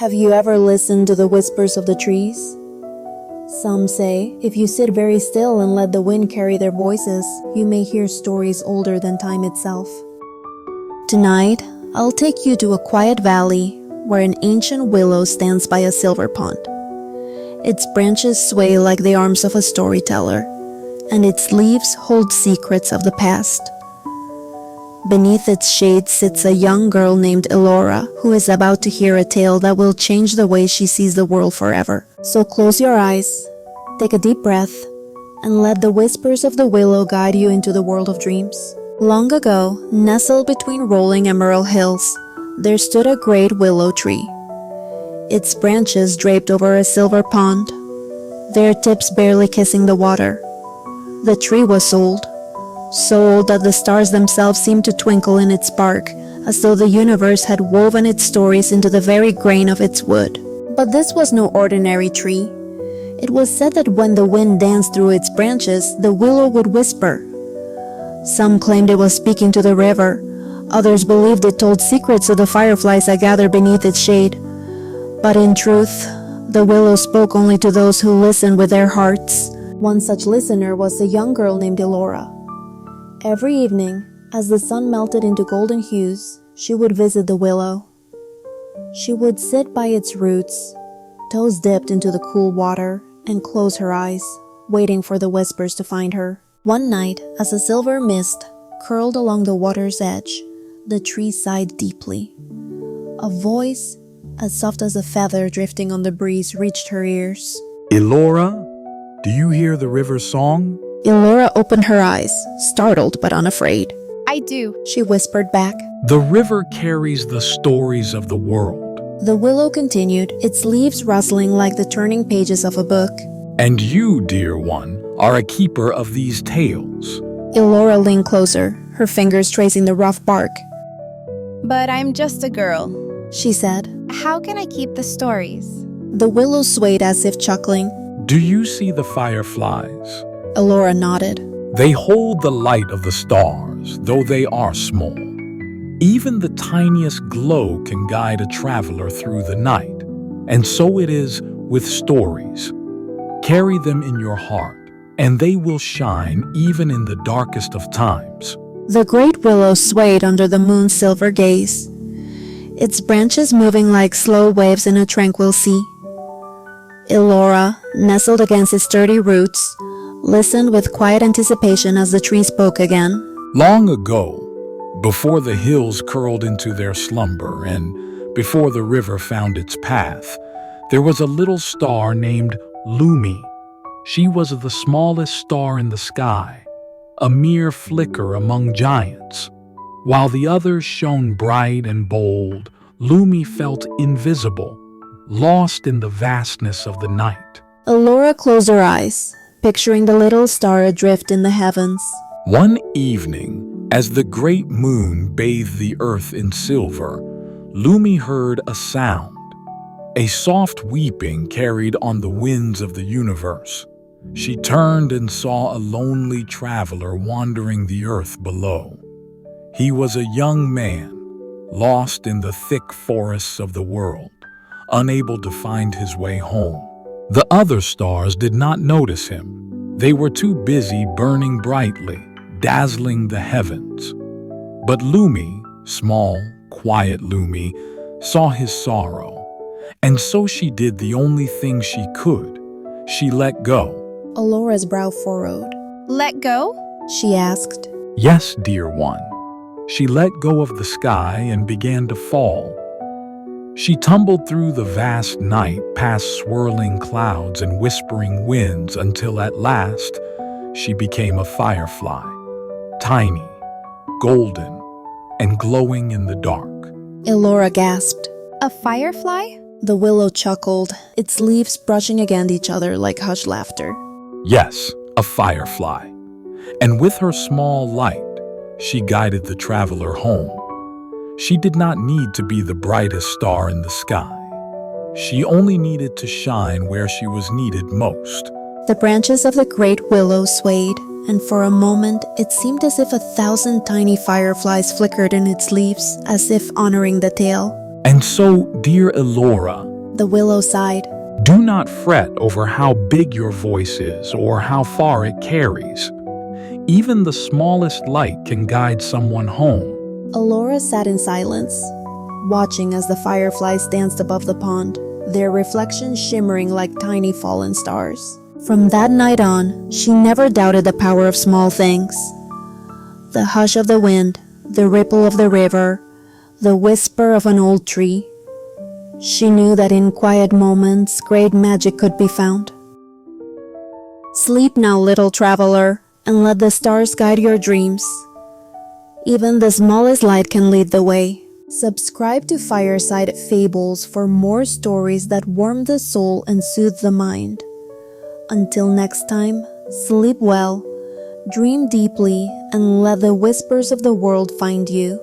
Have you ever listened to the whispers of the trees? Some say if you sit very still and let the wind carry their voices, you may hear stories older than time itself. Tonight, I'll take you to a quiet valley where an ancient willow stands by a silver pond. Its branches sway like the arms of a storyteller, and its leaves hold secrets of the past. Beneath its shade sits a young girl named Elora, who is about to hear a tale that will change the way she sees the world forever. So close your eyes, take a deep breath, and let the whispers of the willow guide you into the world of dreams. Long ago, nestled between rolling emerald hills, there stood a great willow tree. Its branches draped over a silver pond, their tips barely kissing the water. The tree was old, so old that the stars themselves seemed to twinkle in its bark, as though the universe had woven its stories into the very grain of its wood. But this was no ordinary tree. It was said that when the wind danced through its branches, the willow would whisper. Some claimed it was speaking to the river. Others believed it told secrets to the fireflies that gathered beneath its shade. But in truth, the willow spoke only to those who listened with their hearts. One such listener was a young girl named Elora. Every evening, as the sun melted into golden hues, she would visit the willow. She would sit by its roots, toes dipped into the cool water, and close her eyes, waiting for the whispers to find her. One night, as a silver mist curled along the water's edge, the tree sighed deeply. A voice, as soft as a feather drifting on the breeze, reached her ears. Elora, do you hear the river's song? Elora opened her eyes, startled but unafraid. I do. She whispered back. The river carries the stories of the world. The willow continued, its leaves rustling like the turning pages of a book. And you, dear one, are a keeper of these tales. Elora leaned closer, her fingers tracing the rough bark. But I'm just a girl. She said. How can I keep the stories? The willow swayed as if chuckling. Do you see the fireflies? Elora nodded. They hold the light of the stars, though they are small. Even the tiniest glow can guide a traveler through the night. And so it is with stories. Carry them in your heart, and they will shine even in the darkest of times. The great willow swayed under the moon's silver gaze, its branches moving like slow waves in a tranquil sea. Elora, nestled against its sturdy roots, listened with quiet anticipation as the tree spoke again. Long ago, before the hills curled into their slumber and before the river found its path, there was a little star named Lumi. She was the smallest star in the sky, a mere flicker among giants. While the others shone bright and bold, Lumi felt invisible, lost in the vastness of the night. Elora closed her eyes, picturing the little star adrift in the heavens. One evening, as the great moon bathed the earth in silver, Lumi heard a sound. A soft weeping carried on the winds of the universe. She turned and saw a lonely traveler wandering the earth below. He was a young man, lost in the thick forests of the world, unable to find his way home. The other stars did not notice him. They were too busy burning brightly, dazzling the heavens. But Lumi, small, quiet Lumi, saw his sorrow. And so she did the only thing she could. She let go. Elora's brow furrowed. Let go? She asked. Yes, dear one. She let go of the sky and began to fall. She tumbled through the vast night past swirling clouds and whispering winds until at last she became a firefly, tiny, golden, and glowing in the dark. Elora gasped. A firefly? The willow chuckled, its leaves brushing against each other like hushed laughter. Yes, a firefly. And with her small light, she guided the traveler home. She did not need to be the brightest star in the sky. She only needed to shine where she was needed most. The branches of the great willow swayed, and for a moment it seemed as if 1,000 tiny fireflies flickered in its leaves, as if honoring the tale. And so, dear Elora, the willow sighed. Do not fret over how big your voice is or how far it carries. Even the smallest light can guide someone home. Alora sat in silence, watching as the fireflies danced above the pond, their reflections shimmering like tiny fallen stars. From that night on, she never doubted the power of small things. The hush of the wind, the ripple of the river, the whisper of an old tree. She knew that in quiet moments, great magic could be found. Sleep now, little traveler, and let the stars guide your dreams. Even the smallest light can lead the way. Subscribe to Fireside Fables for more stories that warm the soul and soothe the mind. Until next time, sleep well, dream deeply, and let the whispers of the world find you.